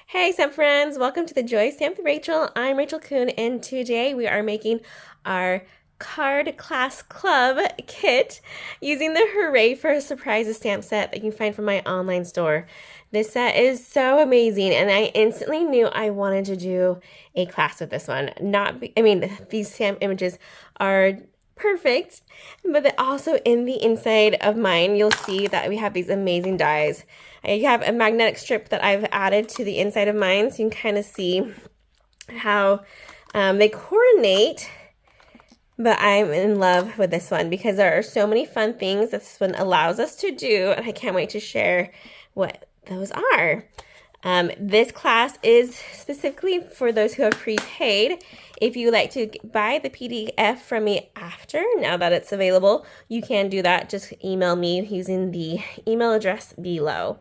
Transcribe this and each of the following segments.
Hey Stamp friends, welcome to the Joy Stamp with Rachel. I'm Rachel Coon and today we are making our card class club kit using the Hooray for Surprises stamp set that you can find from my online store. This set is so amazing and I instantly knew I wanted to do a class with this one. These stamp images are perfect, but also in the inside of mine, you'll see that we have these amazing dies. I have a magnetic strip that I've added to the inside of mine so you can kind of see how they coordinate, but I'm in love with this one because there are so many fun things this one allows us to do, and I can't wait to share what those are. This class is specifically for those who have prepaid. If you would like to buy the PDF from me after, now that it's available, you can do that. Just email me using the email address below.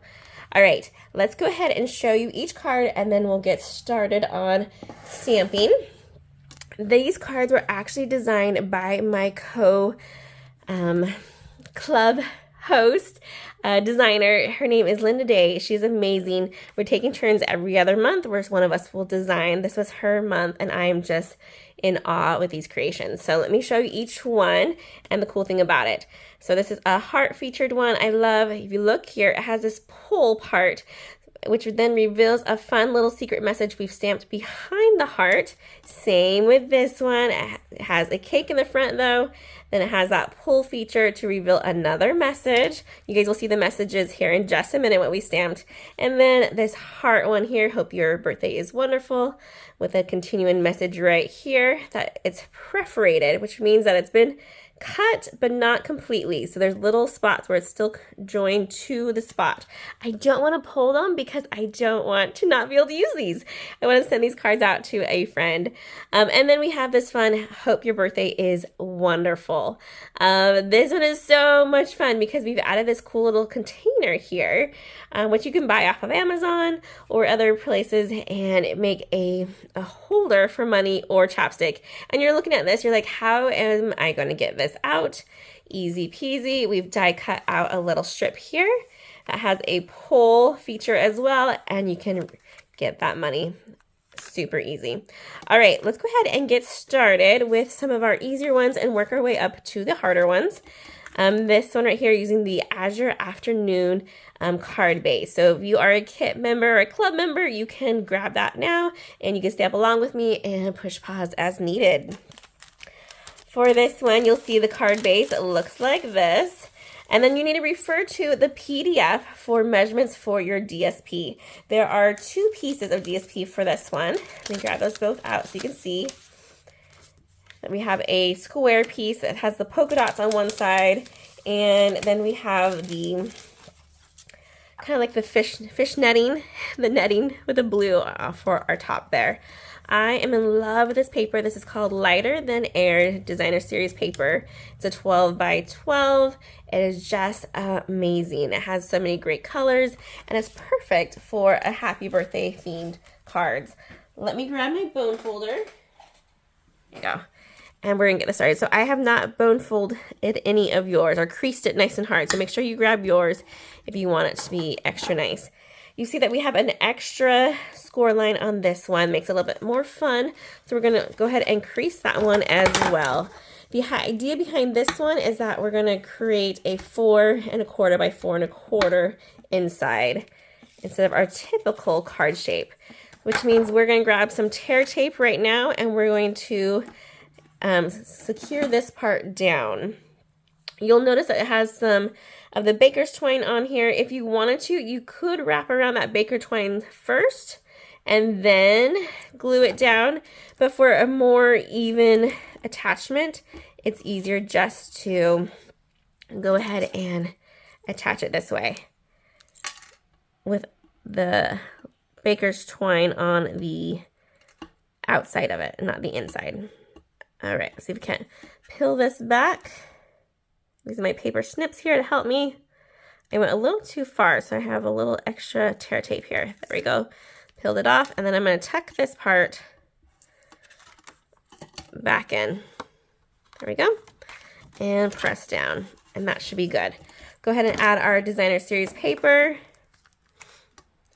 All right, let's go ahead and show you each card and then we'll get started on stamping. These cards were actually designed by my club host, designer. Her name is Linda Day. She's amazing. We're taking turns every other month where one of us will design. This was her month and I am just in awe with these creations. So let me show you each one and the cool thing about it. So this is a heart featured one. I love, if you look here, it has this pull part which then reveals a fun little secret message we've stamped behind the heart. Same with this one. It has a cake in the front though. Then it has that pull feature to reveal another message. You guys will see the messages here in just a minute what we stamped. And then this heart one here, hope your birthday is wonderful, with a continuing message right here that it's perforated, which means that it's been cut but not completely, so there's little spots where it's still joined to the spot. I don't want to pull them because I don't want to not be able to use these. I want to send these cards out to a friend. And then we have this fun hope your birthday is wonderful. This one is so much fun because we've added this cool little container here, which you can buy off of Amazon or other places and make a holder for money or chapstick. And you're looking at this, you're like, how am I going to get this out? Easy peasy. We've die cut out a little strip here that has a pull feature as well, and you can get that money super easy. All right, let's go ahead and get started with some of our easier ones and work our way up to the harder ones. This one right here using the Azure Afternoon card base. So if you are a kit member or a club member, you can grab that now and you can stamp along with me and push pause as needed. For this one, you'll see the card base looks like this. And then you need to refer to the PDF for measurements for your DSP. There are 2 pieces of DSP for this one. Let me grab those both out so you can see. We have a square piece that has the polka dots on one side, and then we have the kind of like the fish netting, the netting with the blue for our top there. I am in love with this paper. This is called Lighter Than Air Designer Series paper. It's a 12 by 12. It is just amazing. It has so many great colors and it's perfect for a happy birthday themed cards. Let me grab my bone folder. There you go. And we're gonna get this started. So I have not bone folded any of yours or creased it nice and hard. So make sure you grab yours if you want it to be extra nice. You see that we have an extra score line on this one. Makes it a little bit more fun. So we're gonna go ahead and crease that one as well. The idea behind this one is that we're gonna create a 4 1/4 by 4 1/4 inside instead of our typical card shape, which means we're gonna grab some tear tape right now and we're going to secure this part down. You'll notice that it has some of the baker's twine on here. If you wanted to, you could wrap around that baker twine first and then glue it down. But for a more even attachment, it's easier just to go ahead and attach it this way with the baker's twine on the outside of it, not the inside. All right, let's see if we can peel this back. Using my paper snips here to help me. I went a little too far, so I have a little extra tear tape here. There we go. Peeled it off, and then I'm going to tuck this part back in. There we go. And press down, and that should be good. Go ahead and add our designer series paper.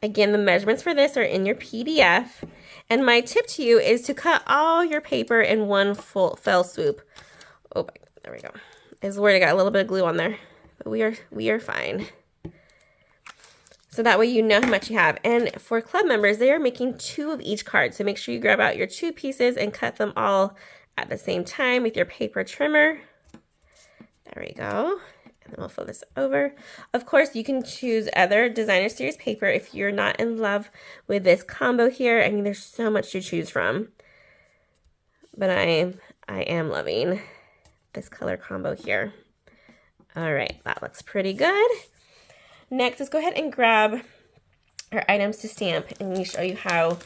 Again, the measurements for this are in your PDF. And my tip to you is to cut all your paper in one fell swoop. Oh, there we go. I was worried I got a little bit of glue on there, but we are fine. So that way you know how much you have. And for club members, they are making 2 of each card. So make sure you grab out your 2 pieces and cut them all at the same time with your paper trimmer. There we go. And then we'll flip this over. Of course, you can choose other designer series paper if you're not in love with this combo here. I mean, there's so much to choose from. But I am loving this color combo here. All right, that looks pretty good. Next, let's go ahead and grab our items to stamp, and let me show you how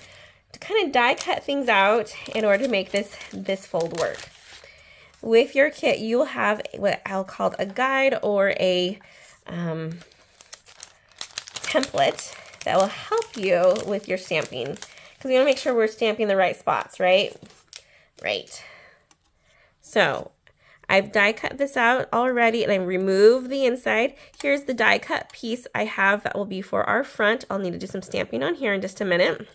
to kind of die cut things out in order to make this fold work. With your kit, you will have what I'll call a guide or a template that will help you with your stamping, because we want to make sure we're stamping the right spots, right? Right. So I've die cut this out already, and I removed the inside. Here's the die cut piece I have that will be for our front. I'll need to do some stamping on here in just a minute.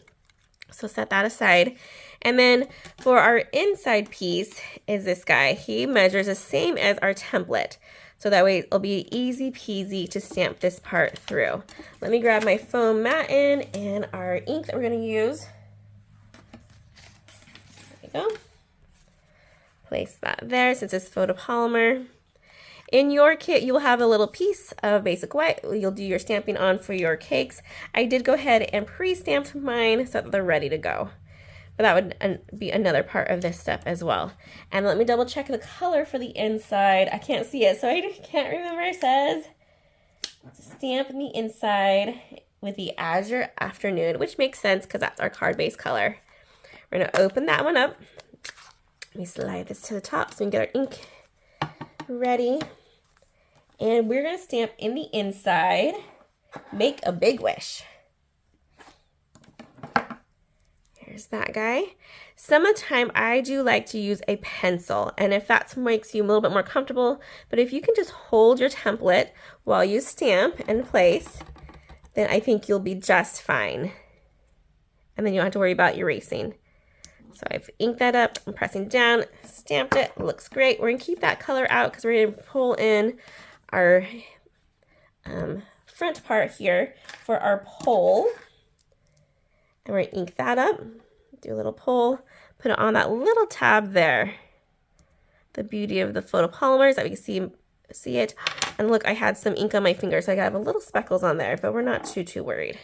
So set that aside. And then for our inside piece is this guy. He measures the same as our template. So that way it'll be easy peasy to stamp this part through. Let me grab my foam mat in and our ink that we're going to use. There we go. Place that there since it's photopolymer. In your kit, you will have a little piece of basic white you'll do your stamping on for your cakes. I did go ahead and pre-stamp mine so that they're ready to go. But that would be another part of this step as well. And let me double check the color for the inside. I can't see it, so I can't remember. It says stamp in the inside with the Azure Afternoon, which makes sense because that's our card-based color. We're going to open that one up. Let me slide this to the top so we can get our ink ready. And we're going to stamp in the inside, make a big wish. Here's that guy. Some of the time I do like to use a pencil, and if that makes you a little bit more comfortable, but if you can just hold your template while you stamp in place, then I think you'll be just fine. And then you don't have to worry about erasing. So I've inked that up, I'm pressing down, stamped it, looks great. We're gonna keep that color out because we're gonna pull in our front part here for our pole. And we're gonna ink that up, do a little pull, put it on that little tab there. The beauty of the photopolymers that we can see it. And look, I had some ink on my finger, so I got a little speckles on there, but we're not too worried.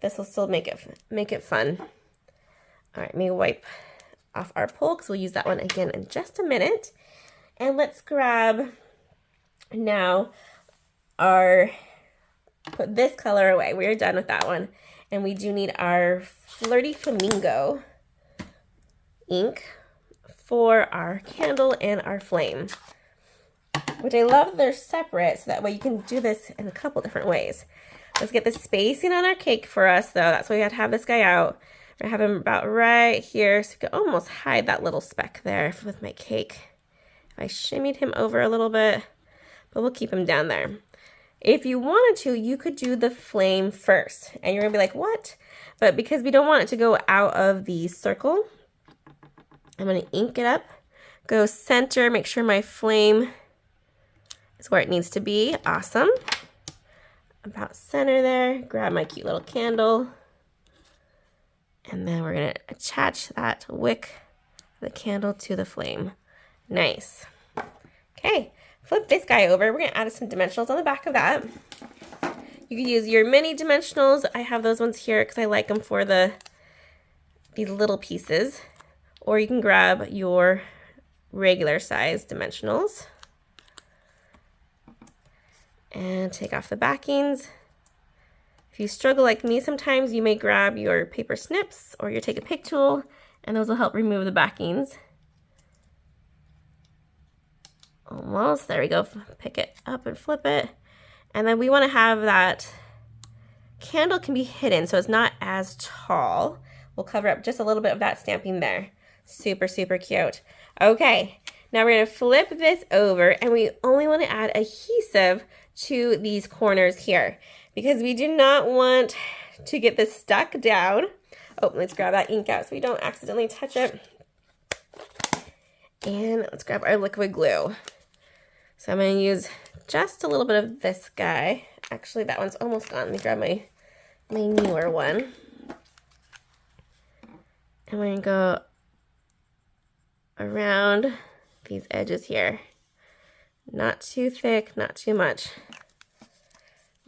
This will still make it fun. All right, let me wipe off our pole because we'll use that one again in just a minute. And let's grab now put this color away. We're done with that one. And we do need our Flirty Flamingo ink for our candle and our flame, which I love they're separate, so that way you can do this in a couple different ways. Let's get the spacing on our cake for us, though. That's why we had to have this guy out. I have him about right here, so you can almost hide that little speck there with my cake. I shimmied him over a little bit, but we'll keep him down there. If you wanted to, you could do the flame first, and you're gonna be like, what? But because we don't want it to go out of the circle, I'm gonna ink it up, go center, make sure my flame is where it needs to be. Awesome. About center there, grab my cute little candle. And then we're going to attach that wick of the candle to the flame. Nice. Okay, flip this guy over. We're going to add some dimensionals on the back of that. You can use your mini dimensionals. I have those ones here because I like them for these little pieces. Or you can grab your regular size dimensionals. And take off the backings. If you struggle like me sometimes, you may grab your paper snips or your take a pick tool, and those will help remove the backings. Almost, there we go. Pick it up and flip it. And then we want to have that candle can be hidden so it's not as tall. We'll cover up just a little bit of that stamping there. Super cute. Okay, now we're going to flip this over, and we only want to add adhesive to these corners here. because we do not want to get this stuck down. Oh, let's grab that ink out so we don't accidentally touch it. And let's grab our liquid glue. So I'm going to use just a little bit of this guy. Actually, that one's almost gone. Let me grab my newer one. And we're going to go around these edges here. Not too thick, not too much.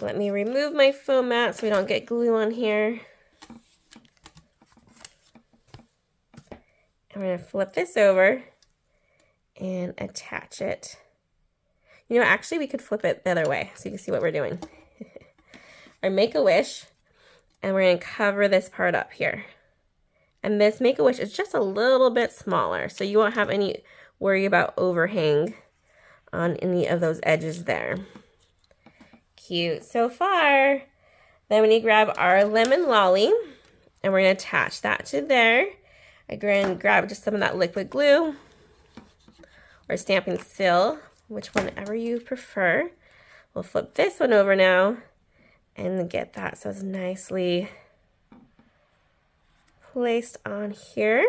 Let me remove my foam mat so we don't get glue on here. And we're going to flip this over and attach it. You know, actually we could flip it the other way so you can see what we're doing. Or Make-A-Wish, and we're going to cover this part up here. And this Make-A-Wish is just a little bit smaller, so you won't have any worry about overhang on any of those edges there. Cute so far. Then we need to grab our lemon lolly, and we're going to attach that to there. I'm going to grab just some of that liquid glue or Stampin' Still, which whenever you prefer. We'll flip this one over now and get that so it's nicely placed on here.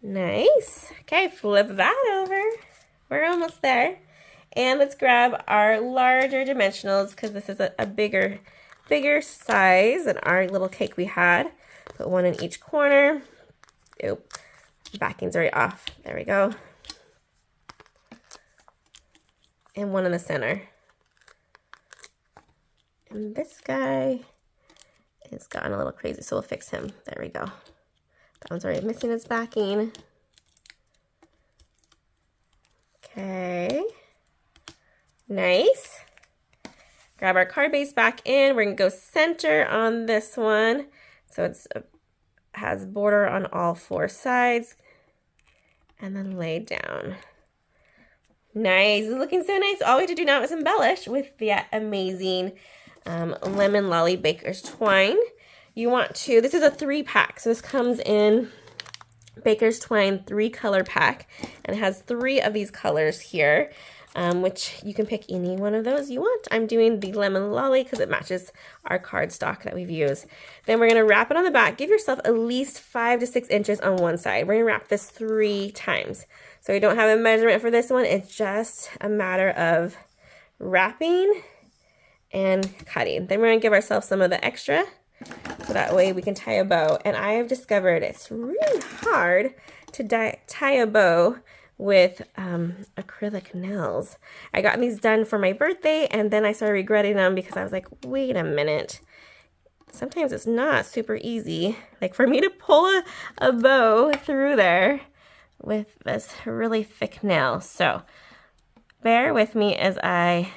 Nice. Okay, flip that over. We're almost there. And let's grab our larger dimensionals because this is a bigger size than our little cake we had. Put one in each corner. Oop, backing's already off. There we go. And one in the center. And this guy has gotten a little crazy, so we'll fix him. There we go. That one's already missing its backing. Okay. Nice. Grab our card base back in. We're going to go center on this one. So it's has border on all four sides. And then lay down. Nice. It's looking so nice. All we have to do now is embellish with the amazing lemon lolly baker's twine. You want to, this is a 3-pack. So this comes in baker's twine 3-color pack. And it has 3 of these colors here. Which you can pick any one of those you want. I'm doing the lemon lolly because it matches our cardstock that we've used. Then we're going to wrap it on the back. Give yourself at least 5 to 6 inches on one side. We're going to wrap this 3 times. So we don't have a measurement for this one. It's just a matter of wrapping and cutting. Then we're going to give ourselves some of the extra so that way we can tie a bow. And I have discovered it's really hard to tie a bow with acrylic nails. I got these done for my birthday and then I started regretting them because I was like, wait a minute. Sometimes it's not super easy. Like for me to pull a bow through there with this really thick nail. So bear with me as I,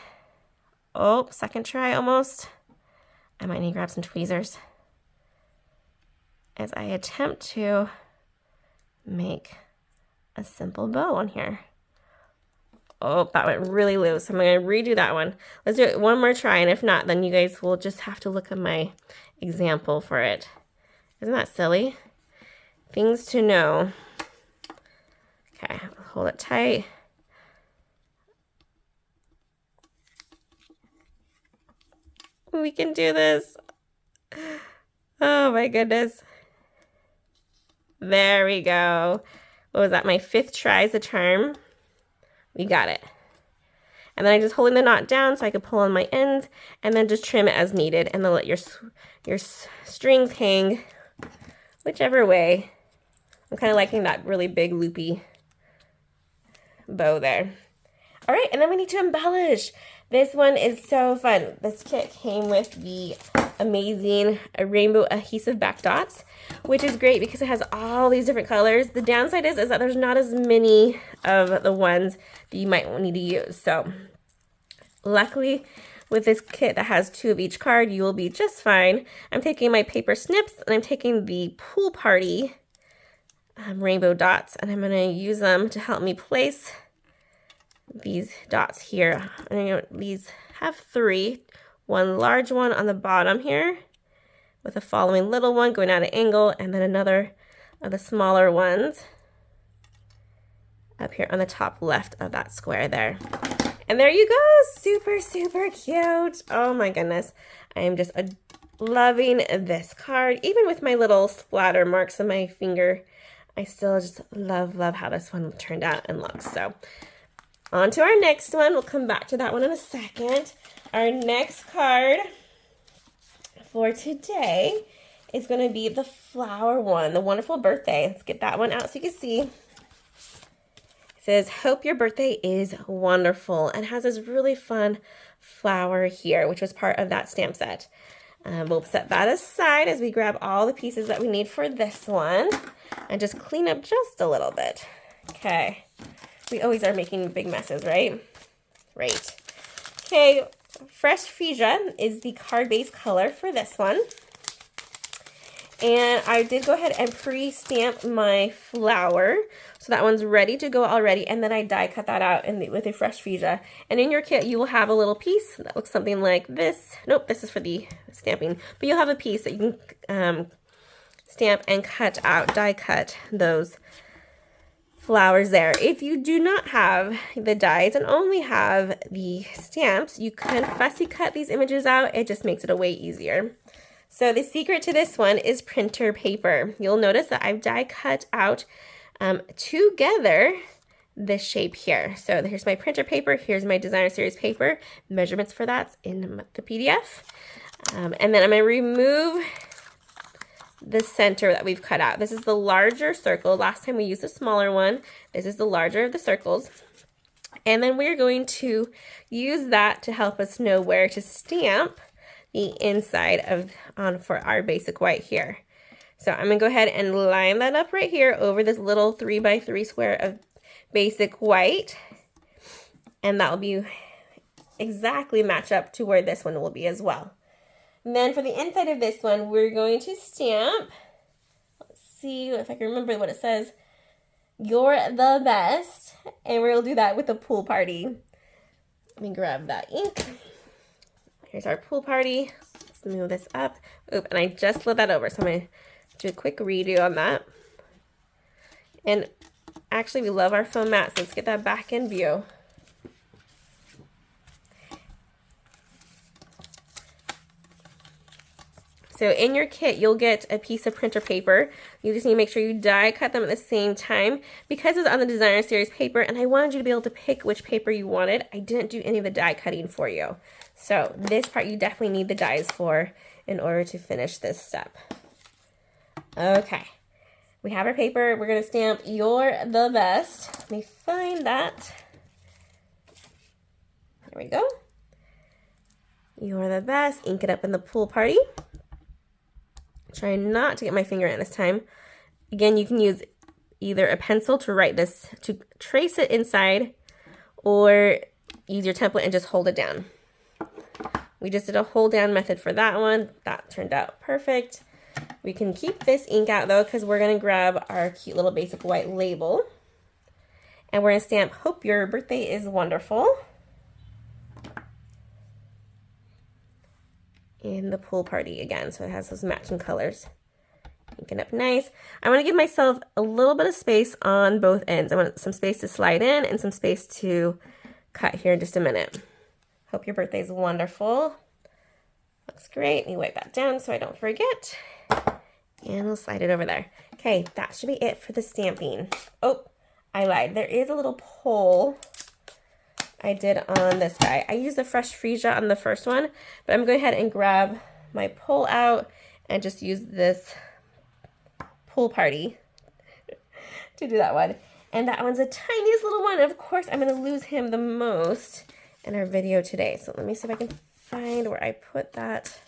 oh, second try almost. I might need to grab some tweezers as I attempt to make a simple bow on here. Oh, that went really loose. I'm going to redo that one. Let's do it one more try, and if not, then you guys will just have to look at my example for it. Isn't that silly? Things to know. Okay, hold it tight. We can do this. Oh my goodness. There we go. What was that? My 5th try is the charm. We got it. And then I'm just holding the knot down so I can pull on my ends and then just trim it as needed and then let your strings hang whichever way. I'm kind of liking that really big loopy bow there. All right, and then we need to embellish. This one is so fun. This kit came with the amazing rainbow adhesive back dots, which is great because it has all these different colors. The downside is that there's not as many of the ones that you might need to use. So luckily with this kit that has 2 of each card, you will be just fine. I'm taking my paper snips and I'm taking the Pool Party rainbow dots and I'm going to use them to help me place these dots here. And these have 3. One large one on the bottom here with a following little one going at an angle, and then another of the smaller ones up here on the top left of that square there. And there you go. Super, super cute. Oh my goodness. I am just loving this card. Even with my little splatter marks on my finger, I still just love how this one turned out and looks. So on to our next one. We'll come back to that one in a second. Our next card for today is going to be the flower one, the wonderful birthday. Let's get that one out so you can see. It says, hope your birthday is wonderful, and has this really fun flower here, which was part of that stamp set. We'll set that aside as we grab all the pieces that we need for this one and just clean up just a little bit. Okay, we always are making big messes, right? Right. Okay, Fresh Fuchsia is the card base color for this one. And I did go ahead and pre-stamp my flower. So that one's ready to go already. And then I die cut that out with a Fresh Fuchsia. And in your kit, you will have a little piece that looks something like this. Nope, this is for the stamping. But you'll have a piece that you can stamp and cut out, die cut those flowers there. If you do not have the dies and only have the stamps, you can fussy cut these images out. It just makes it a way easier. So the secret to this one is printer paper. You'll notice that I've die cut out together this shape here. So here's my printer paper. Here's my designer series paper. Measurements for that's in the PDF. And then I'm going to remove the center that we've cut out. This is the larger circle. Last time we used the smaller one. This is the larger of the circles. And then we're going to use that to help us know where to stamp the inside for our basic white here. So I'm gonna go ahead and line that up right here over this little 3x3 square of basic white, and that will be exactly match up to where this one will be as well. And then for the inside of this one, we're going to stamp, let's see if I can remember what it says, you're the best, and we'll do that with the pool party. Let me grab that ink. Here's our pool party. Let's move this up. Oop, and I just slid that over, so I'm going to do a quick redo on that. And actually, we love our foam mats. Let's get that back in view. So in your kit, you'll get a piece of printer paper. You just need to make sure you die cut them at the same time. Because it's on the designer series paper, and I wanted you to be able to pick which paper you wanted, I didn't do any of the die cutting for you. So this part you definitely need the dies for in order to finish this step. Okay, we have our paper. We're gonna stamp you're the best. Let me find that. There we go. You're the best. Ink it up in the pool party. Try not to get my finger in this time. Again, you can use either a pencil to write this, to trace it inside, or use your template and just hold it down. We just did a hold down method for that one. That turned out perfect. We can keep this ink out though, because we're gonna grab our cute little basic white label. And we're gonna stamp, hope your birthday is wonderful. In the pool party again, so it has those matching colors. Ink it up nice. I want to give myself a little bit of space on both ends. I want some space to slide in and some space to cut here in just a minute. Hope your birthday is wonderful. Looks great. Let me wipe that down so I don't forget. And we'll slide it over there. Okay, that should be it for the stamping. Oh, I lied. There is a little pole I did on this guy. I used the Fresh Fuchsia on the first one, but I'm going ahead and grab my pull out and just use this pool party to do that one. And that one's the tiniest little one. Of course, I'm going to lose him the most in our video today. So let me see if I can find where I put that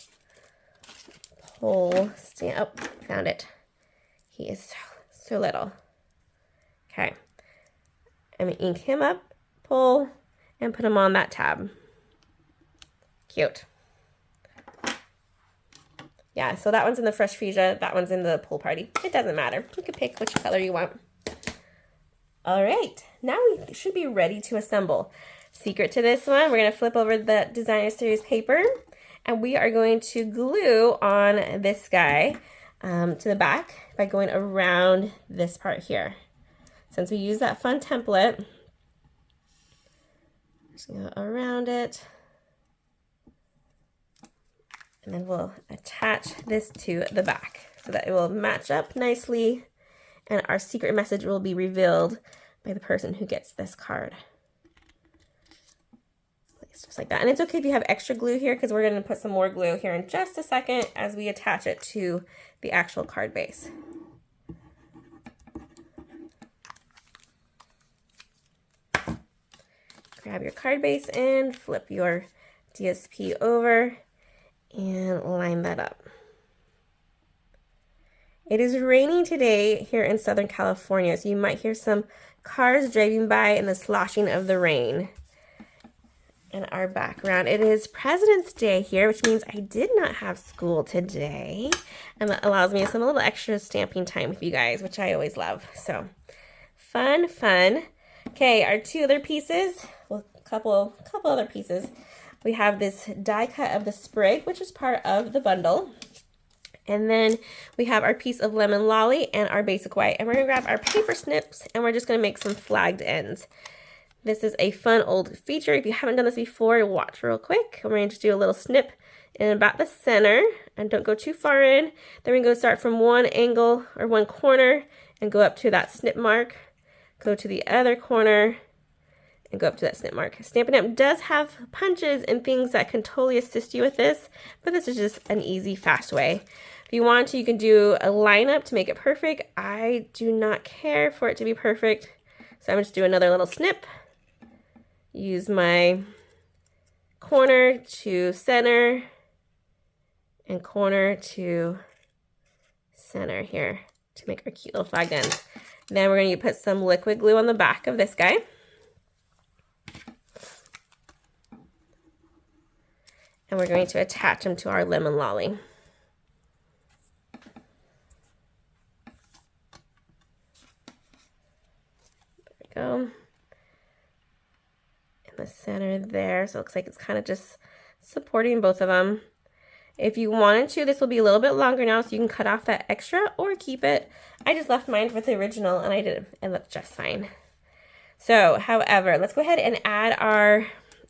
pole stamp. Oh, found it. He is so little. Okay. I'm going to ink him up, pull, and put them on that tab. Cute. Yeah, so that one's in the Fresh Fuchsia, that one's in the pool party. It doesn't matter. You can pick which color you want. All right, now we should be ready to assemble. Secret to this one, we're gonna flip over the designer series paper, and we are going to glue on this guy to the back by going around this part here. Since we use that fun template, Just go around it. And then we'll attach this to the back so that it will match up nicely and our secret message will be revealed by the person who gets this card. Place just like that. And it's okay if you have extra glue here because we're going to put some more glue here in just a second as we attach it to the actual card base. Grab your card base and flip your DSP over and line that up. It is raining today here in Southern California, so you might hear some cars driving by and the sloshing of the rain. In our background, it is President's Day here, which means I did not have school today, and that allows me some little extra stamping time with you guys, which I always love. So fun, fun. Okay, our two other pieces, well, a couple other pieces. We have this die cut of the sprig, which is part of the bundle. And then we have our piece of lemon lolly and our basic white. And we're going to grab our paper snips and we're just going to make some flagged ends. This is a fun old feature. If you haven't done this before, watch real quick. We're going to just do a little snip in about the center and don't go too far in. Then we're going to start from one angle or one corner and go up to that snip mark. Go to the other corner and go up to that snip mark. Stampin' Up! Does have punches and things that can totally assist you with this, but this is just an easy, fast way. If you want to, you can do a lineup to make it perfect. I do not care for it to be perfect, so I'm just do another little snip. Use my corner to center and corner to center here to make our cute little flag ends. Then we're going to put some liquid glue on the back of this guy. And we're going to attach them to our lemon lolly. There we go. In the center there, so it looks like it's kind of just supporting both of them. If you wanted to, this will be a little bit longer now, so you can cut off that extra or keep it. I just left mine with the original, and it looked just fine. So, however, let's go ahead and add our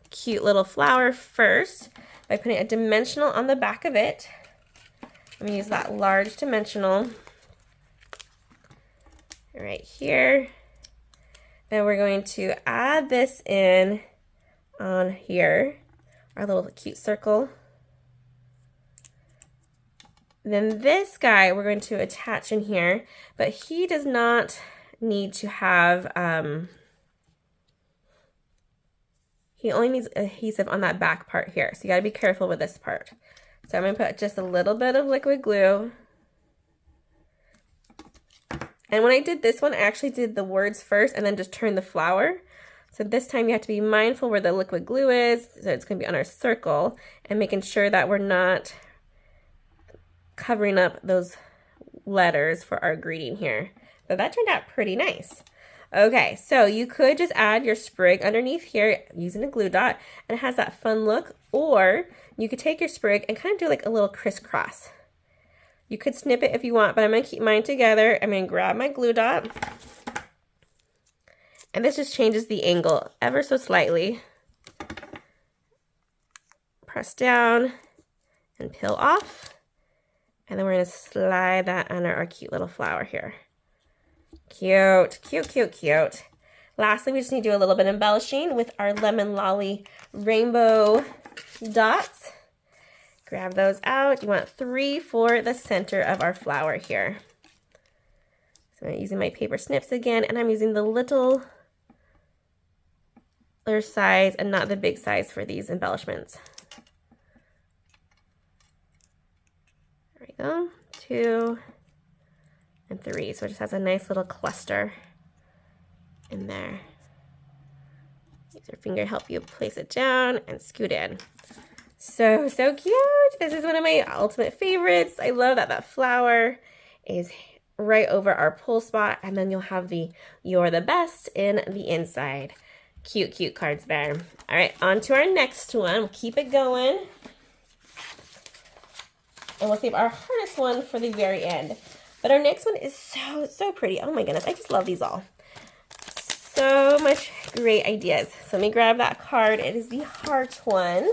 cute little flower first by putting a dimensional on the back of it. I'm going to use that large dimensional right here. Then we're going to add this in on here, our little cute circle. Then this guy we're going to attach in here, but he does not need to have, he only needs adhesive on that back part here. So you gotta be careful with this part. So I'm gonna put just a little bit of liquid glue. And when I did this one, I actually did the words first and then just turned the flower. So this time you have to be mindful where the liquid glue is. So it's gonna be on our circle and making sure that we're not covering up those letters for our greeting here. But that turned out pretty nice. Okay, so you could just add your sprig underneath here using a glue dot and it has that fun look, or you could take your sprig and kind of do like a little crisscross. You could snip it if you want, but I'm going to keep mine together. I'm going to grab my glue dot and this just changes the angle ever so slightly. Press down and peel off, and then we're going to slide that under our cute little flower here. Cute, cute, cute, cute. Lastly, we just need to do a little bit of embellishing with our lemon lolly rainbow dots. Grab those out. You want 3 for the center of our flower here. So I'm using my paper snips again, and I'm using the little size and not the big size for these embellishments. There we go. 2 and 3, so it just has a nice little cluster in there. Use your finger to help you place it down and scoot in. So cute. This is one of my ultimate favorites. I love that that flower is right over our pull spot, and then you'll have the "You're the best" in the inside. Cute, cute cards there. All right, on to our next one. We'll keep it going. And we'll save our hardest one for the very end. But our next one is so pretty. Oh my goodness, I just love these all. so much great ideas. So let me grab that card. It is the heart one,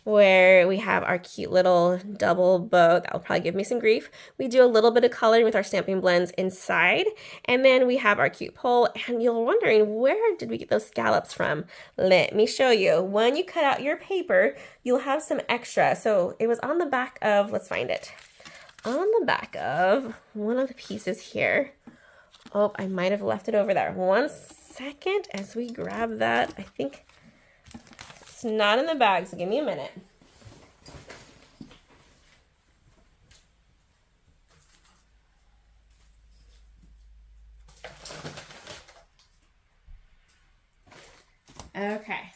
where we have our cute little double bow. That will probably give me some grief. We do a little bit of coloring with our stamping blends inside, and then we have our cute pole. And you're wondering, where did we get those scallops from? Let me show you. When you cut out your paper, you'll have some extra. So it was on the back of, let's find it, on the back of one of the pieces here. Oh, I might have left it over there. 1 second as we grab that. I think it's not in the bag, so give me a minute. Okay.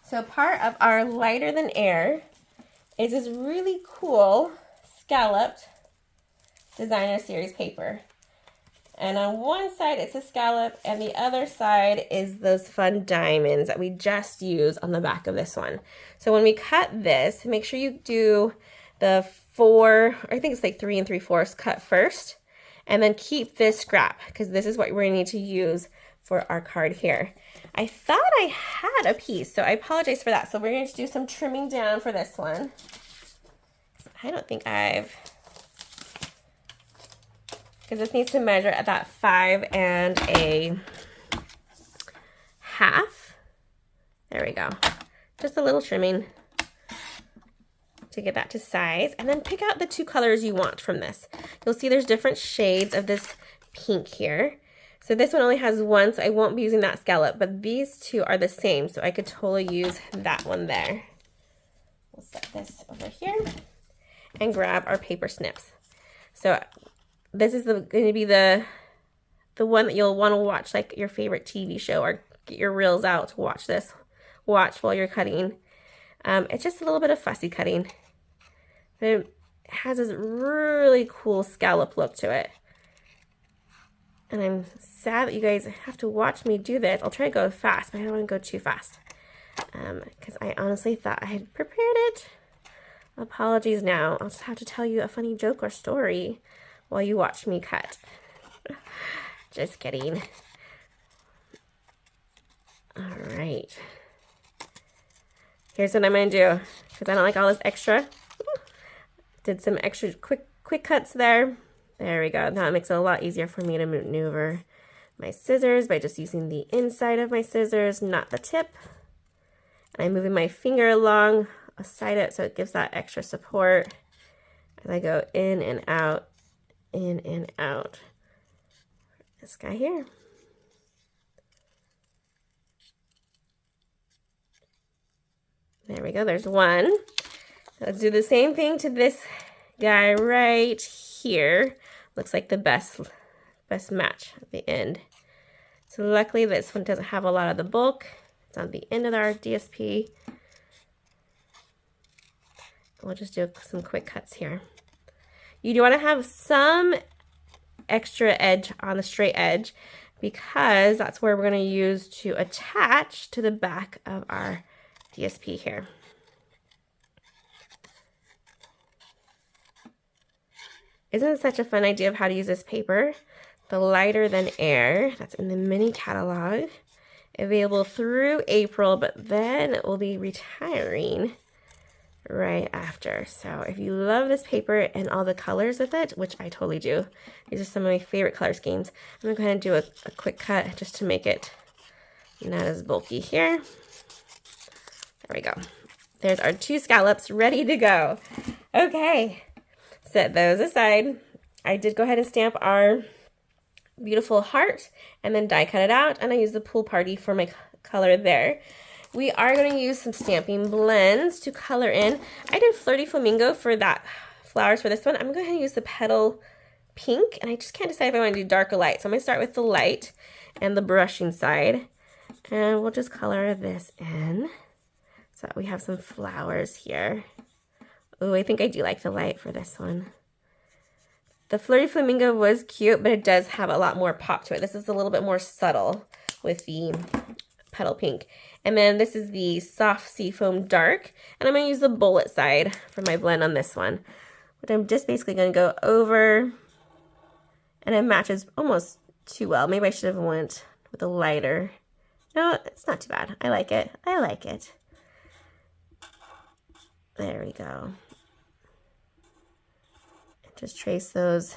So part of our lighter than air is this really cool scalloped designer series paper. And on one side it's a scallop, and the other side is those fun diamonds that we just used on the back of this one. So when we cut this, make sure you do the 4, I think it's like 3 3/4 cut first, and then keep this scrap, because this is what we're going to need to use for our card here. I thought I had a piece, so I apologize for that. So we're going to do some trimming down for this one. I don't think I've... because this needs to measure at that 5 1/2. There we go. Just a little trimming to get that to size. And then pick out the 2 colors you want from this. You'll see there's different shades of this pink here. So this one only has 1, so I won't be using that scallop, but these 2 are the same, so I could totally use that one there. We'll set this over here and grab our paper snips. So this is going to be the one that you'll want to watch, like your favorite TV show, or get your reels out to watch this. Watch while you're cutting. It's just a little bit of fussy cutting. But it has this really cool scallop look to it. And I'm sad that you guys have to watch me do this. I'll try to go fast, but I don't want to go too fast. Because I honestly thought I had prepared it. Apologies now. I'll just have to tell you a funny joke or story while you watch me cut. Just kidding. All right. Here's what I'm going to do, because I don't like all this extra. Did some extra quick cuts there. There we go. That makes it a lot easier for me to maneuver my scissors by just using the inside of my scissors, not the tip. And I'm moving my finger along beside it so it gives that extra support as I go in and out, in and out. This guy here. There we go. There's one. Let's do the same thing to this guy right here. Looks like the best match at the end. So luckily this one doesn't have a lot of the bulk. It's on the end of our DSP. We'll just do some quick cuts here. You do want to have some extra edge on the straight edge, because that's where we're going to use to attach to the back of our DSP here. Isn't it such a fun idea of how to use this paper? The lighter than air, that's in the mini catalog, available through April, but then it will be retiring right after. So if you love this paper and all the colors with it, which I totally do, these are some of my favorite color schemes. I'm going to go ahead and do a quick cut just to make it not as bulky here. There we go. There's our 2 scallops ready to go. Okay, set those aside. I did go ahead and stamp our beautiful heart and then die cut it out, and I used the pool party for my color there. We are going to use some stamping blends to color in. I did Flirty Flamingo for that flowers for this one. I'm going to go ahead and use the petal pink, and I just can't decide if I want to do dark or light. So I'm going to start with the light and the brushing side, and we'll just color this in. So we have some flowers here. Oh, I think I do like the light for this one. The Flirty Flamingo was cute, but it does have a lot more pop to it. This is a little bit more subtle with the petal pink. And then this is the Soft Seafoam Dark. And I'm going to use the bullet side for my blend on this one. But I'm just basically going to go over, and it matches almost too well. Maybe I should have went with a lighter. No, it's not too bad. I like it. I like it. There we go. Just trace those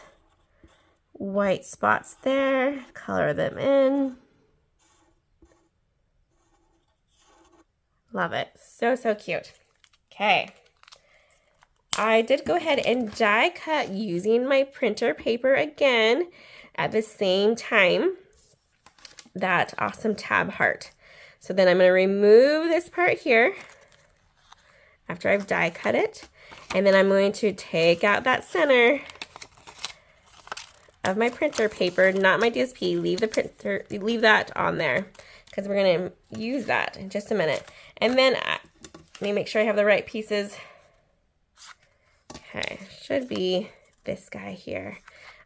white spots there, color them in. Love it. So, so cute. Okay. I did go ahead and die cut using my printer paper again at the same time, that awesome tab heart. So then I'm going to remove this part here after I've die cut it, and then I'm going to take out that center of my printer paper, not my DSP. Leave the printer, leave that on there because we're going to use that in just a minute. And then let me make sure I have the right pieces. Okay, should be this guy here,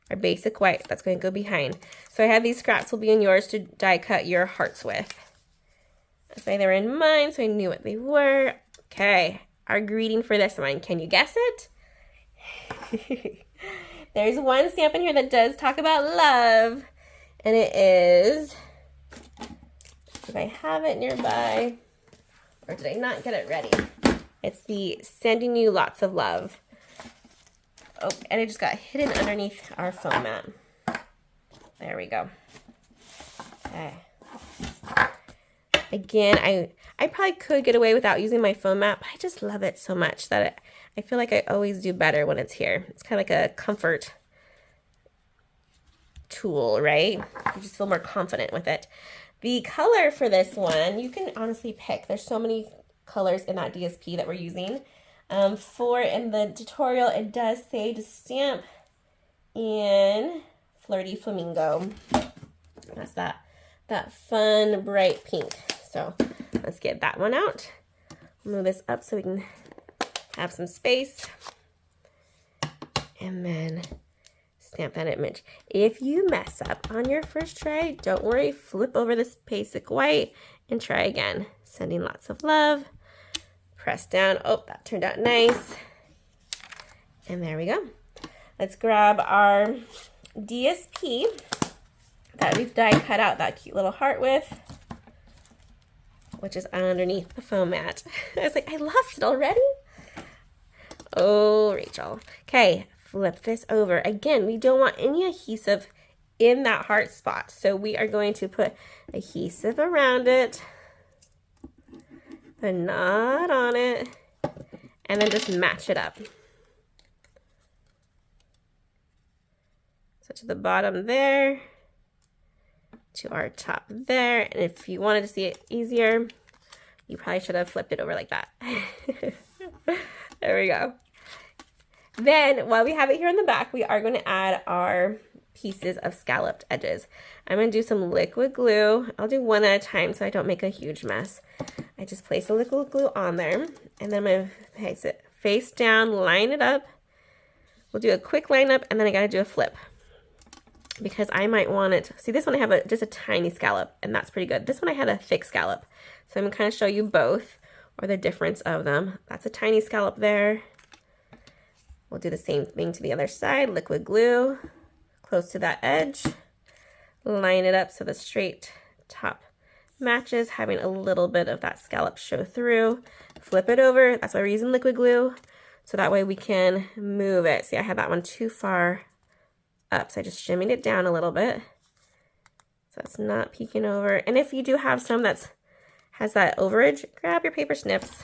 our basic white. That's going to go behind. So I have these scraps will be in yours to die cut your hearts with. That's why they were in mine, so I knew what they were. Okay, our greeting for this one. Can you guess it? There's one stamp in here that does talk about love, and it is, if I have it nearby, or did I not get it ready? It's the sending you lots of love. Oh, and it just got hidden underneath our foam mat. There we go. Okay. Again, I probably could get away without using my foam mat, but I just love it so much that I feel like I always do better when it's here. It's kind of like a comfort tool, right? You just feel more confident with it. The color for this one, you can honestly pick. There's so many colors in that DSP that we're using. In the tutorial, it does say to stamp in Flirty Flamingo. That's that fun, bright pink. So let's get that one out. Move this up so we can have some space. And then stamp that image. If you mess up on your first try, don't worry. Flip over this basic white and try again. Sending lots of love. Press down. Oh, that turned out nice. And there we go. Let's grab our DSP that we've die cut out that cute little heart with, which is underneath the foam mat. I was like, I lost it already. Oh, Rachel. Okay, flip this over. Again, we don't want any adhesive in that heart spot. So we are going to put adhesive around it, a knot on it, and then just match it up. So to the bottom there, to our top there, and if you wanted to see it easier, you probably should have flipped it over like that. There we go. Then, while we have it here in the back, we are going to add our pieces of scalloped edges. I'm going to do some liquid glue. I'll do one at a time so I don't make a huge mess. I just place the liquid glue on there, and then I'm going to place it face down, line it up. We'll do a quick line up, and then I got to do a flip, because I might want it. See, this one I have just a tiny scallop, and that's pretty good. This one I had a thick scallop. So I'm going to kind of show you both, or the difference of them. That's a tiny scallop there. We'll do the same thing to the other side. Liquid glue, close to that edge. Line it up so the straight top matches, having a little bit of that scallop show through. Flip it over. That's why we're using liquid glue. So that way we can move it. See, I had that one too far up, so I just shimmied it down a little bit so it's not peeking over. And if you do have some that has that overage, grab your paper snips,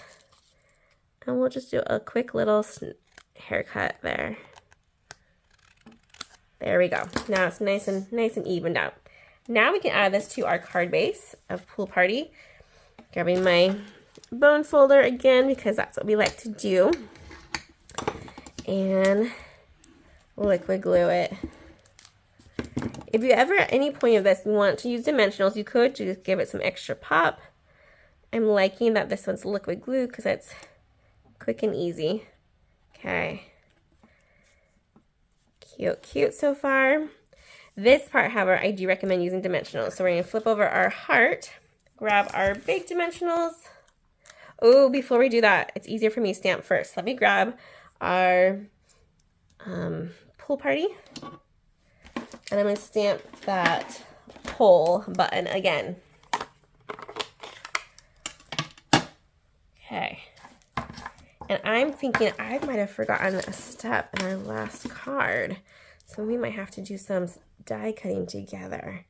and we'll just do a quick little haircut there. There we go. Now it's nice and evened out. Now we can add this to our card base of Pool Party. Grabbing my bone folder again, because that's what we like to do, and liquid glue it. If you ever at any point of this want to use dimensionals, you could just give it some extra pop. I'm liking that this one's liquid glue because it's quick and easy. Okay. Cute, cute so far. This part, however, I do recommend using dimensionals. So we're going to flip over our heart, grab our big dimensionals. Oh, before we do that, it's easier for me to stamp first. Let me grab our Pool Party, and I'm going to stamp that pull button again. Okay. And I'm thinking I might have forgotten a step in our last card. So we might have to do some die cutting together.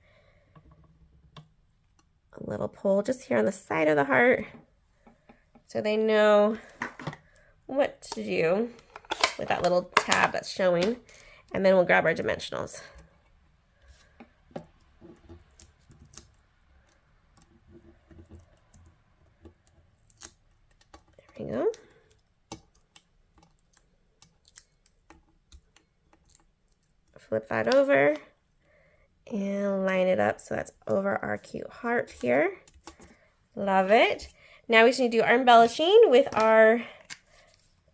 A little pull just here on the side of the heart so they know what to do with that little tab that's showing. And then we'll grab our dimensionals. There we go. Flip that over and line it up so that's over our cute heart here. Love it. Now we just need to do our embellishing with our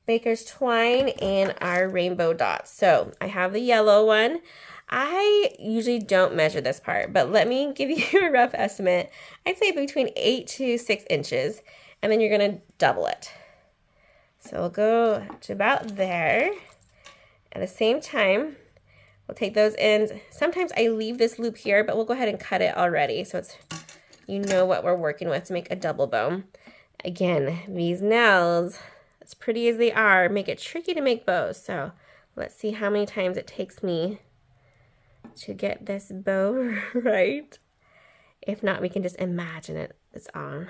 baker's twine and our rainbow dots. So I have the yellow one. I usually don't measure this part, but let me give you a rough estimate. I'd say between 8 to 6 inches, and then you're gonna double it. So we'll go to about there. At the same time, we'll take those ends. Sometimes I leave this loop here, but we'll go ahead and cut it already so it's, you know what we're working with to make a double bow. Again, these nails, as pretty as they are, make it tricky to make bows. So let's see how many times it takes me to get this bow right. If not, we can just imagine it's on.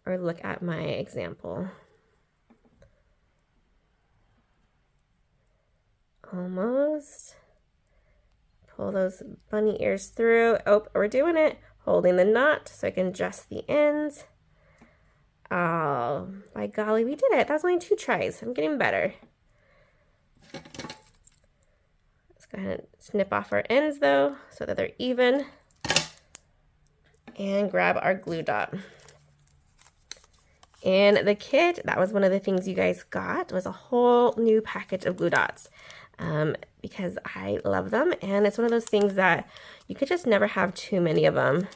Or look at my example. Almost. Pull those bunny ears through. Oh, we're doing it. Holding the knot so I can adjust the ends. Oh, by golly, we did it. That was only 2 tries. I'm getting better. Let's go ahead and snip off our ends though so that they're even. And grab our glue dot. And the kit, that was one of the things you guys got, was a whole new package of glue dots. Because I love them, and it's one of those things that you could just never have too many of them,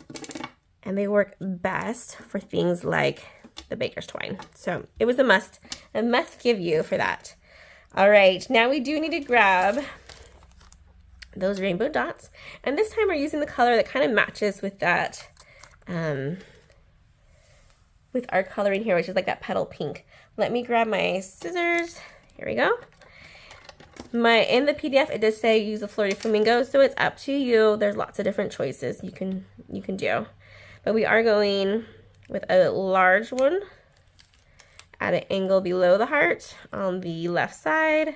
and they work best for things like the baker's twine. So it was a must give you for that. All right, now we do need to grab those rainbow dots, and this time we're using the color that kind of matches with that, with our coloring here, which is like that petal pink. Let me grab my scissors. Here we go. In the PDF, it does say use a flirty flamingo, so it's up to you. There's lots of different choices you can do. But we are going with a large one at an angle below the heart on the left side.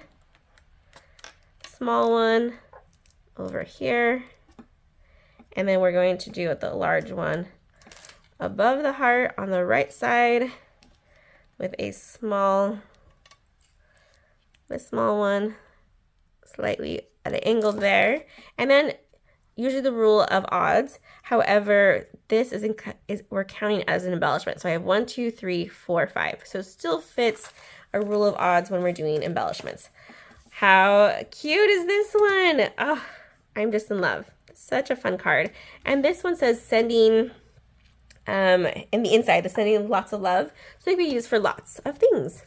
Small one over here. And then we're going to do the large one above the heart on the right side with a small one slightly at an angle there. And then usually the rule of odds. However, this we're counting as an embellishment. So I have 1, 2, 3, 4, 5. So it still fits a rule of odds when we're doing embellishments. How cute is this one? Oh, I'm just in love. Such a fun card. And this one says sending, in the inside, the sending lots of love. So it can be used for lots of things.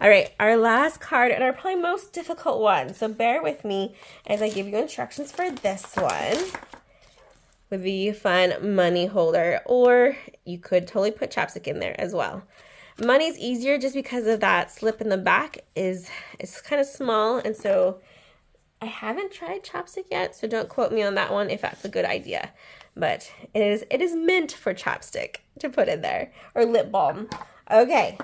All right, our last card and our probably most difficult one. So bear with me as I give you instructions for this one with the fun money holder, or you could totally put chapstick in there as well. Money's easier just because of that slip in the back is kind of small, and so I haven't tried chapstick yet, so don't quote me on that one if that's a good idea. But it is meant for chapstick to put in there, or lip balm. Okay.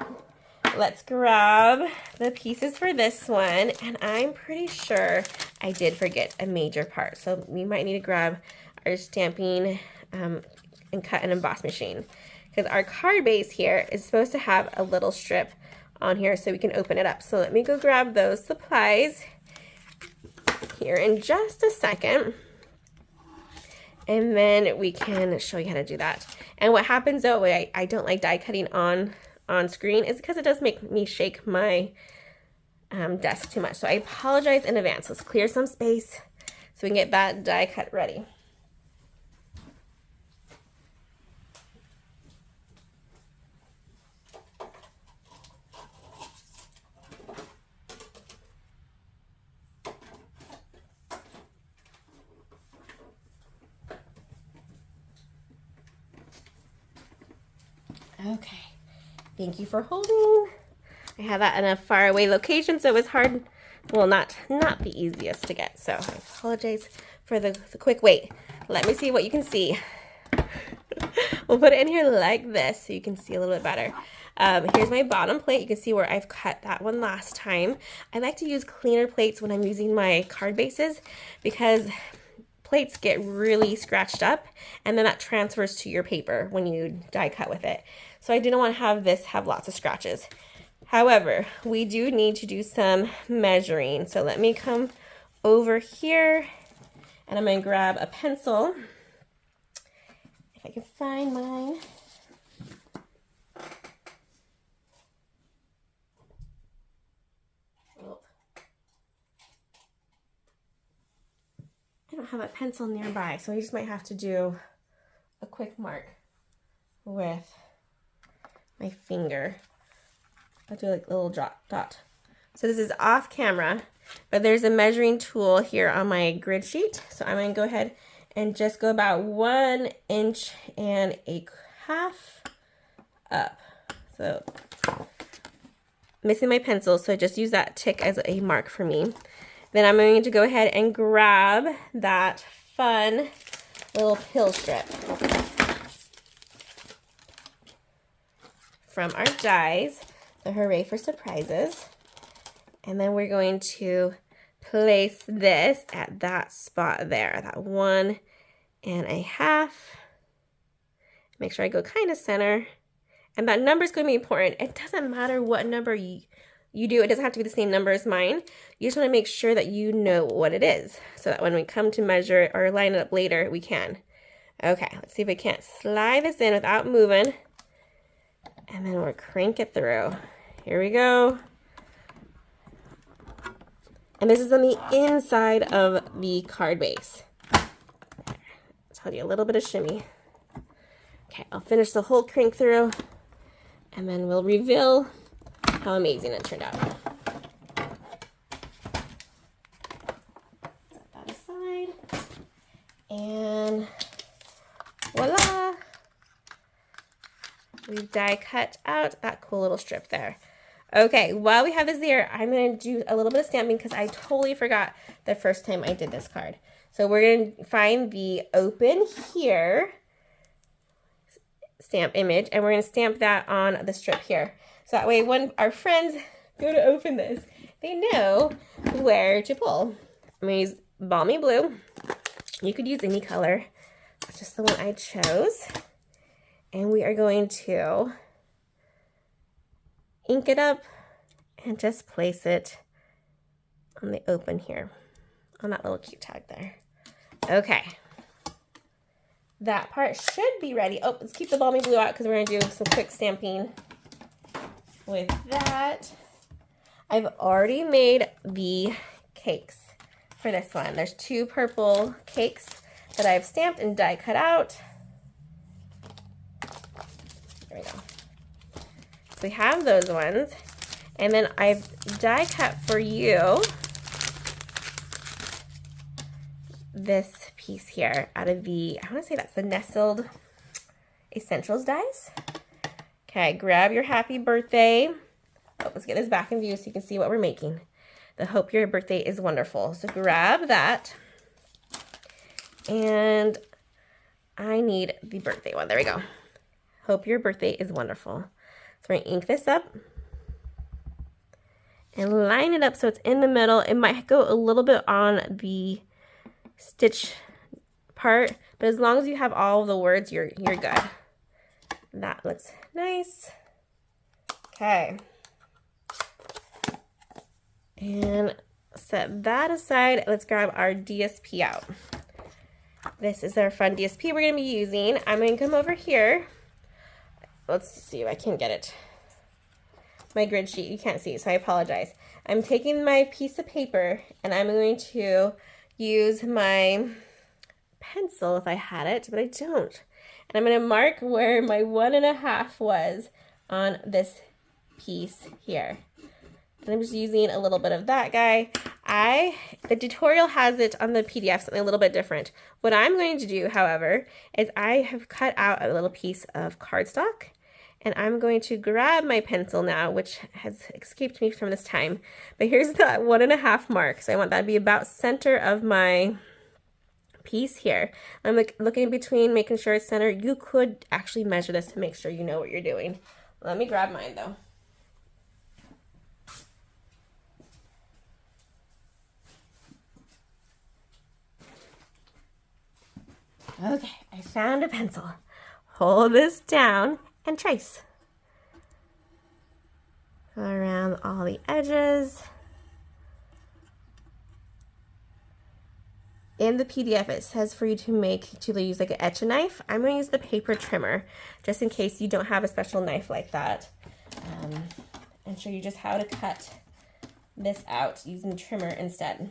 Let's grab the pieces for this one, and I'm pretty sure I did forget a major part, so we might need to grab our stamping and cut and emboss machine, because our card base here is supposed to have a little strip on here so we can open it up. So let me go grab those supplies here in just a second, and then we can show you how to do that. And what happens though, I don't like die cutting on screen, is because it does make me shake my desk too much. So I apologize in advance. Let's clear some space so we can get that die cut ready. Okay, thank you for holding. I had that in a far away location, so it was hard, well, not the easiest to get, so I apologize for the quick wait. Let me see what you can see. We'll put it in here like this so you can see a little bit better. Here's my bottom plate. You can see where I've cut that one last time. I like to use cleaner plates when I'm using my card bases because plates get really scratched up and then that transfers to your paper when you die cut with it. So I didn't want to have this have lots of scratches. However, we do need to do some measuring. So let me come over here and I'm going to grab a pencil. If I can find mine. Oh. I don't have a pencil nearby, so I just might have to do a quick mark with my finger. I'll do like a little dot. So this is off camera, but there's a measuring tool here on my grid sheet. So I'm going to go ahead and just go about 1.5 inches up. So missing my pencil, so I just use that tick as a mark for me. Then I'm going to go ahead and grab that fun little pill strip from our dies, the Hooray for Surprises. And then we're going to place this at that spot there, that 1.5. Make sure I go kind of center. And that number is going to be important. It doesn't matter what number you do. It doesn't have to be the same number as mine. You just want to make sure that you know what it is so that when we come to measure it or line it up later, we can. Okay, let's see if we can't slide this in without moving. And then we'll crank it through. Here we go. And this is on the inside of the card base. Tell you a little bit of shimmy. Okay, I'll finish the whole crank through and then we'll reveal how amazing it turned out. Set that aside. And voila! We've die cut out that cool little strip there. Okay, while we have this here, I'm going to do a little bit of stamping because I totally forgot the first time I did this card. So we're going to find the open here stamp image, and we're going to stamp that on the strip here. So that way when our friends go to open this, they know where to pull. I'm going to use Balmy Blue. You could use any color. That's just the one I chose. And we are going to ink it up and just place it on the open here, on that little cute tag there. Okay. That part should be ready. Oh, let's keep the Balmy Blue out because we're going to do some quick stamping with that. I've already made the cakes for this one. There's 2 purple cakes that I've stamped and die cut out. There we go. So we have those ones. And then I've die cut for you this piece here out of the, I want to say that's the Nestled Essentials dies. Okay, grab your happy birthday. Oh, let's get this back in view so you can see what we're making. The Hope Your Birthday is Wonderful. So grab that. And I need the birthday one. There we go. Hope Your Birthday is Wonderful. So we're going to ink this up and line it up so it's in the middle. It might go a little bit on the stitch part, but as long as you have all the words, you're good. That looks nice. Okay. And set that aside. Let's grab our DSP out. This is our fun DSP we're going to be using. I'm going to come over here. Let's see if I can get it. My grid sheet, you can't see, so I apologize. I'm taking my piece of paper and I'm going to use my pencil if I had it, but I don't. And I'm going to mark where my 1.5 was on this piece here. And I'm just using a little bit of that guy. The tutorial has it on the PDF, something a little bit different. What I'm going to do, however, is I have cut out a little piece of cardstock And I'm going to grab my pencil now, which has escaped me from this time. But here's that 1.5 mark. So I want that to be about center of my piece here. I'm looking in between, making sure it's center. You could actually measure this to make sure you know what you're doing. Let me grab mine though. Okay, I found a pencil. Hold this down and trace. Go around all the edges. In the PDF, it says for you to use like an etch-a knife. I'm going to use the paper trimmer, just in case you don't have a special knife like that. And show you just how to cut this out using the trimmer instead.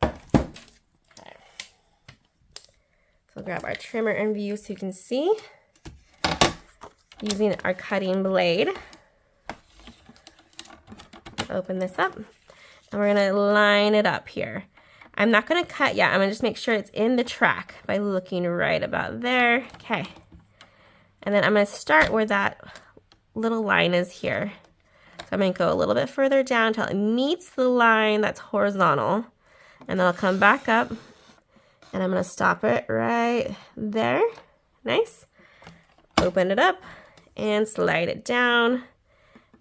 So we'll grab our trimmer in view so you can see. Using our cutting blade. Open this up. And we're going to line it up here. I'm not going to cut yet. I'm going to just make sure it's in the track by looking right about there. Okay. And then I'm going to start where that little line is here. So I'm going to go a little bit further down until it meets the line that's horizontal. And then I'll come back up. And I'm going to stop it right there. Nice. Open it up and slide it down.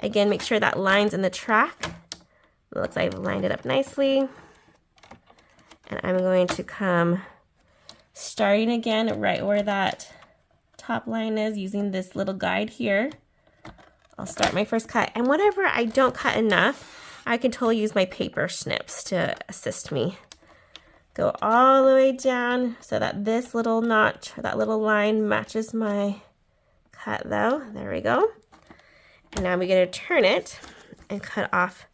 Again, make sure that line's in the track. It looks like I've lined it up nicely. And I'm going to come starting again right where that top line is using this little guide here. I'll start my first cut. And whatever I don't cut enough, I can totally use my paper snips to assist me. Go all the way down so that this little notch, that little line matches my cut though. There we go. And now we're going to turn it and cut off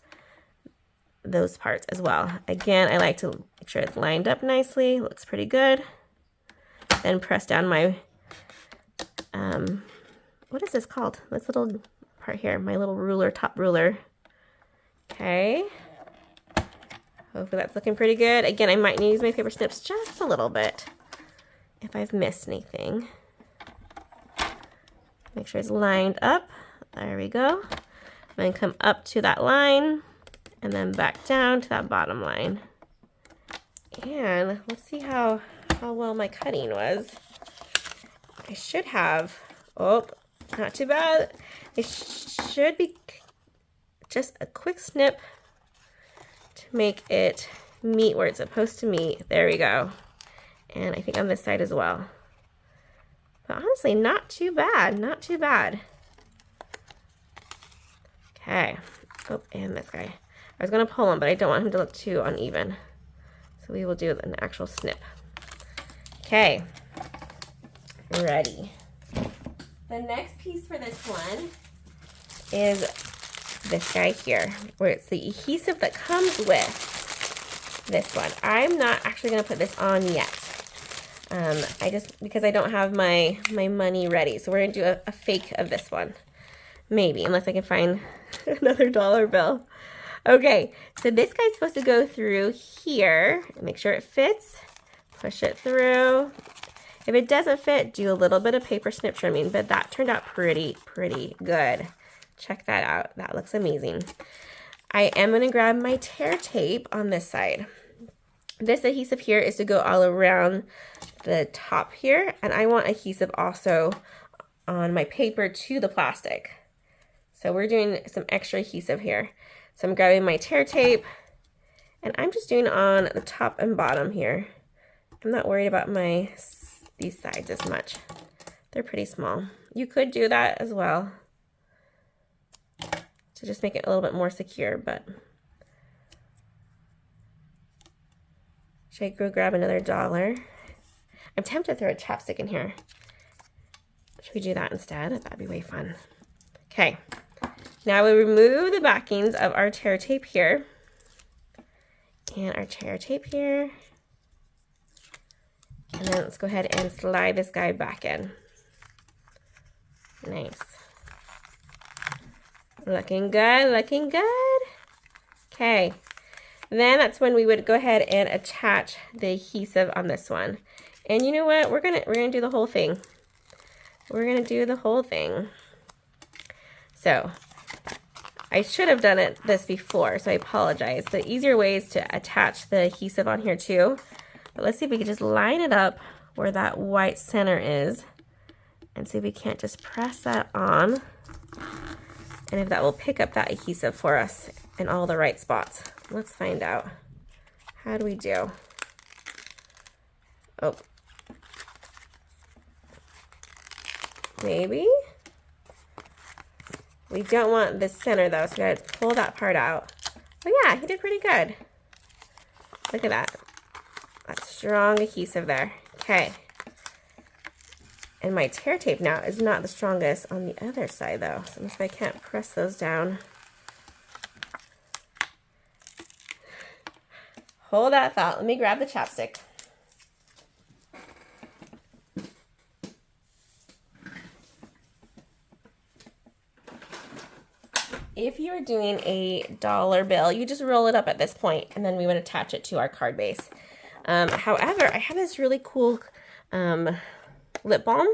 those parts as well. Again, I like to make sure it's lined up nicely. Looks pretty good. Then press down my, what is this called? This little part here, my little ruler, top ruler. Okay. Hopefully that's looking pretty good. Again, I might need to use my paper snips just a little bit if I've missed anything. Make sure it's lined up. There we go. Then come up to that line and then back down to that bottom line. And let's see how well my cutting was. I should have, oh, not too bad. It should be just a quick snip to make it meet where it's supposed to meet. There we go. And I think on this side as well. But honestly, not too bad, not too bad. Okay. Oh, and this guy. I was going to pull him, but I don't want him to look too uneven. So we will do an actual snip. Okay. Ready. The next piece for this one is this guy here, where it's the adhesive that comes with this one. I'm not actually going to put this on yet. Because I don't have my money ready. So we're going to do a fake of this one. Maybe, unless I can find another dollar bill. Okay, so this guy's supposed to go through here. Make sure it fits. Push it through. If it doesn't fit, do a little bit of paper snip trimming, but that turned out pretty good. Check that out. That looks amazing. I am going to grab my tear tape on this side. This adhesive here is to go all around the top here, and I want adhesive also on my paper to the plastic. So we're doing some extra adhesive here. So I'm grabbing my tear tape, and I'm just doing on the top and bottom here. I'm not worried about these sides as much. They're pretty small. You could do that as well to just make it a little bit more secure, but should I go grab another dollar? I'm tempted to throw a chapstick in here. Should we do that instead? That'd be way fun. Okay, now we remove the backings of our tear tape here and our tear tape here. And then let's go ahead and slide this guy back in. Nice. Looking good, looking good. Okay, then that's when we would go ahead and attach the adhesive on this one. And you know what? We're gonna do the whole thing. We're gonna do the whole thing. So I should have done this before, so I apologize. The easier way is to attach the adhesive on here too. But let's see if we can just line it up where that white center is and see if we can't just press that on and if that will pick up that adhesive for us in all the right spots. Let's find out. How do we do? Oh. Maybe? We don't want the center though, so we gotta pull that part out. Oh yeah, he did pretty good. Look at that. That strong adhesive there. Okay. And my tear tape now is not the strongest on the other side though, so I can't press those down. Hold that thought. Let me grab the chapstick. If you're doing a dollar bill, you just roll it up at this point, and then we would attach it to our card base. However, I have this really cool lip balm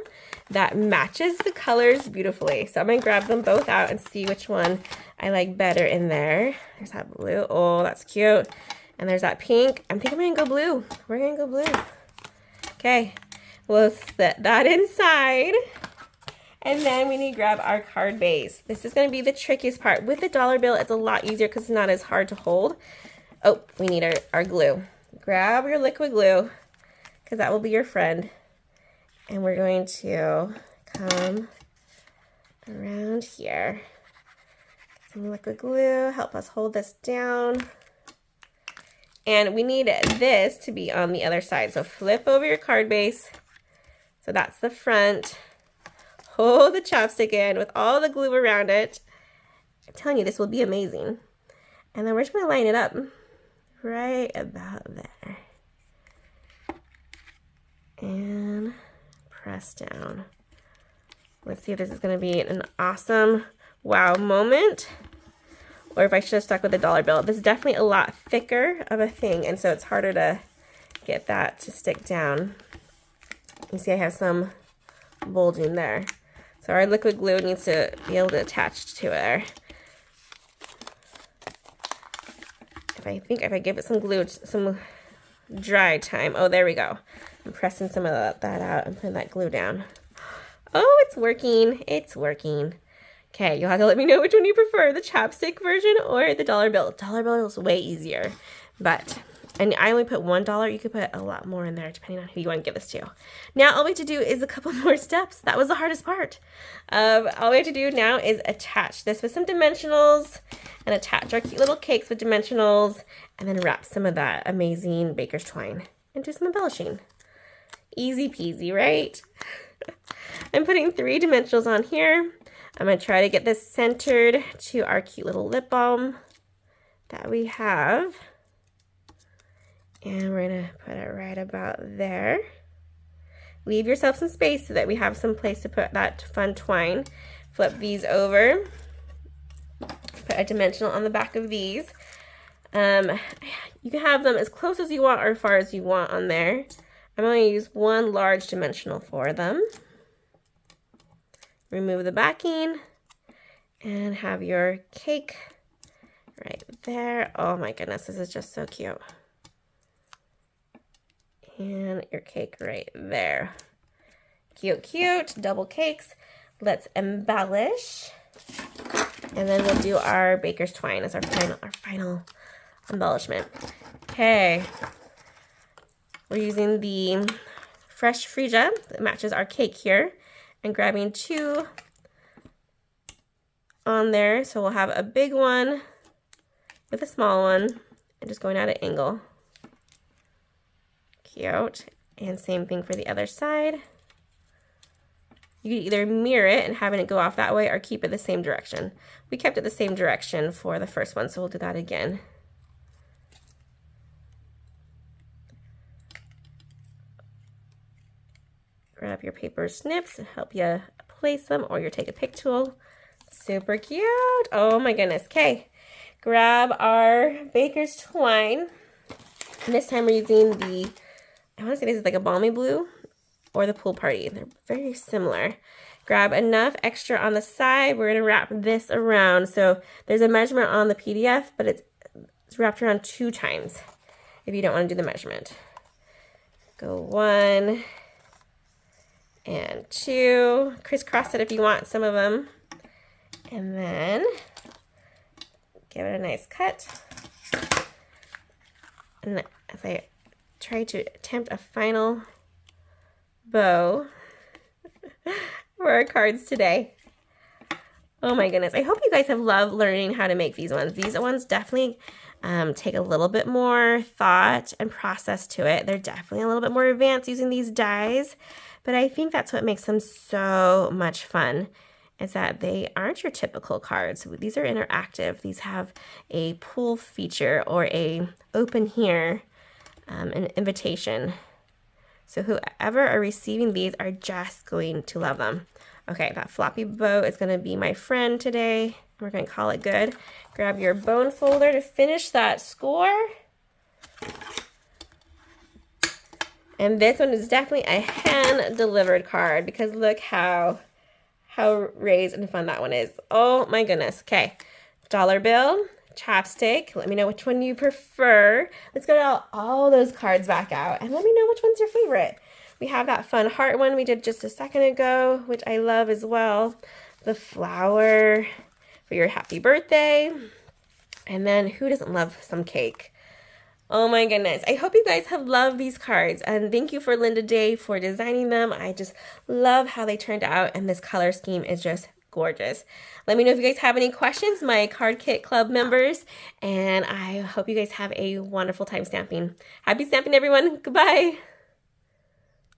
that matches the colors beautifully. So I'm going to grab them both out and see which one I like better in there. There's that blue. Oh, that's cute. And there's that pink. I think I'm going to go blue. We're going to go blue. Okay. We'll set that inside. And then we need to grab our card base. This is going to be the trickiest part. With the dollar bill, it's a lot easier because it's not as hard to hold. Oh, we need our glue. Grab your liquid glue because that will be your friend. And we're going to come around here. Some liquid glue, help us hold this down. And we need this to be on the other side. So flip over your card base. So that's the front. Hold the chapstick in with all the glue around it. I'm telling you, this will be amazing. And then we're just going to line it up right about there. And press down. Let's see if this is going to be an awesome wow moment. Or if I should have stuck with a dollar bill. This is definitely a lot thicker of a thing, and so it's harder to get that to stick down. You see I have some bulging there. So our liquid glue needs to be able to attach to there. If I give it some glue, some dry time. Oh, there we go. I'm pressing some of that out and putting that glue down. Oh, it's working. It's working. Okay, you'll have to let me know which one you prefer, the chapstick version or the dollar bill. Dollar bill is way easier, and I only put $1. You could put a lot more in there depending on who you want to give this to. Now all we have to do is a couple more steps. That was the hardest part. All we have to do now is attach this with some dimensionals and attach our cute little cakes with dimensionals and then wrap some of that amazing baker's twine and do some embellishing. Easy peasy, right? I'm putting 3 dimensionals on here. I'm going to try to get this centered to our cute little lip balm that we have. And we're going to put it right about there. Leave yourself some space so that we have some place to put that fun twine. Flip these over. Put a dimensional on the back of these. You can have them as close as you want or as far as you want on there. I'm going to use 1 large dimensional for them. Remove the backing and have your cake right there. Oh my goodness, this is just so cute. And your cake right there. Cute, cute, double cakes. Let's embellish. And then we'll do our baker's twine as our final embellishment. Okay. We're using the fresh freesia that matches our cake here. And grabbing 2 on there. So we'll have a big one with a small one and just going at an angle. Cute. And same thing for the other side. You can either mirror it and having it go off that way or keep it the same direction. We kept it the same direction for the first one, so we'll do that again. Grab your paper snips and help you place them, or you take a pick tool. Super cute. Oh my goodness. Okay. Grab our baker's twine. And this time we're using I want to say this is like a balmy blue or the pool party. They're very similar. Grab enough extra on the side. We're going to wrap this around. So there's a measurement on the PDF, but it's wrapped around 2 times if you don't want to do the measurement. Go 1 and 2. Crisscross it if you want some of them. And then give it a nice cut. And as I try to attempt a final bow for our cards today. Oh my goodness. I hope you guys have loved learning how to make these ones. These ones definitely take a little bit more thought and process to it. They're definitely a little bit more advanced using these dies, but I think that's what makes them so much fun, is that they aren't your typical cards. These are interactive. These have a pull feature or a open here, an invitation. So whoever are receiving these are just going to love them. Okay, that floppy bow is going to be my friend today. We're going to call it good. Grab your bone folder to finish that score. And this one is definitely a hand-delivered card because look how raised and fun that one is. Oh my goodness. Okay, dollar bill, chapstick. Let me know which one you prefer. Let's get all those cards back out and let me know which one's your favorite. We have that fun heart one we did just a second ago, which I love as well. The flower for your happy birthday. And then who doesn't love some cake? Oh my goodness. I hope you guys have loved these cards, and thank you for Linda Day for designing them. I just love how they turned out, and this color scheme is just gorgeous. Let me know if you guys have any questions, my Card Kit Club members, and I hope you guys have a wonderful time stamping. Happy stamping, everyone. Goodbye.